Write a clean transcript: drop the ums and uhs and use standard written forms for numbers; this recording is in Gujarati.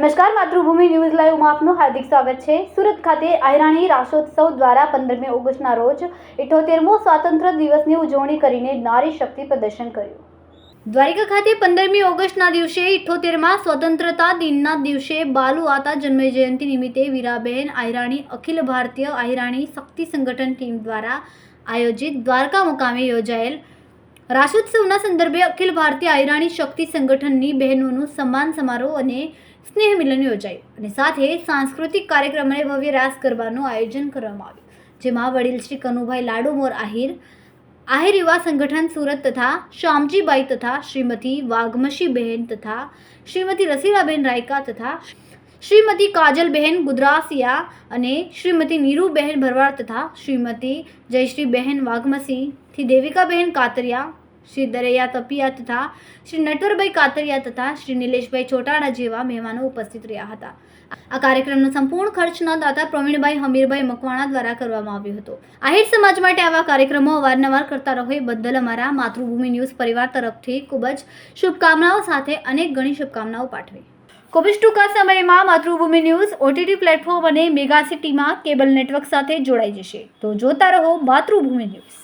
નમસ્કાર, માતૃભૂમિ ન્યૂઝ લાઈવમાં આપનું હાર્દિક સ્વાગત છે। સુરત ખાતે આયરાણી રાસોત્સવ દ્વારા 15મી ઓગસ્ટના રોજ 78મો સ્વાતંત્ર્ય દિવસની ઉજવણી કરીને નારી શક્તિ પ્રદર્શન કર્યું। દ્વારિકા ખાતે 15મી ઓગસ્ટના દિવસે 78મા સ્વતંત્રતા દિનના દિવસે બાલુ આતા જન્મ જયંતિ નિમિત્તે વીરાબેન આયરાણી અખિલ ભારતીય આયરાણી શક્તિ સંગઠન ટીમ દ્વારા આયોજિત દ્વારકા મુકામે યોજાયેલ રાસોત્સવના સંદર્ભે અખિલ ભારતીય આયરાણી શક્તિ સંગઠનની બહેનોનું સન્માન સમારોહ અને સ્નેહ મિલન યોજાયું અને સાથે સાંસ્કૃતિક કાર્યક્રમ અને ભવ્ય રાસ ગરબાનું આયોજન કરવામાં આવ્યું, જેમાં વડીલ શ્રી કનુભાઈ લાડુમોર આહિર યુવા સંગઠન સુરત તથા શામજીબાઈ તથા શ્રીમતી વાઘમશી બહેન તથા શ્રીમતી રસીલાબેન રાયકા તથા શ્રીમતી કાજલબહેન ગુદરાસિયા અને શ્રીમતી નીરુબહેન ભરવાડ તથા શ્રીમતી જયશ્રીબહેન વાઘમસીથી દેવિકાબહેન કાતરિયા, શ્રી દરૈયા તપિયા તથા શ્રી નટવરભાઈ કાતરિયા તથા શ્રી નિલેશભાઈ ચોટાડા જેવા મહેમાનો ઉપસ્થિત રહ્યા હતા। આ કાર્યક્રમનો સંપૂર્ણ ખર્ચ ન દાતા પ્રવીણભાઈ હમીરભાઈ મકવાણા દ્વારા કરવામાં આવ્યો હતો। આહિર સમાજ માટે આવા કાર્યક્રમો અવારનવાર કરતા રહો એ બદલ અમારા માતૃભૂમિ ન્યૂઝ પરિવાર તરફથી ખૂબ જ શુભકામનાઓ સાથે અનેક ઘણી શુભકામનાઓ પાઠવી। ખૂબ જ ટૂંકા સમયમાં માતૃભૂમિ ન્યૂઝ OTT પ્લેટફોર્મ અને મેગા સિટીમાં કેબલ નેટવર્ક સાથે જોડાઈ જશે, તો જોતા રહો માતૃભૂમિ ન્યૂઝ।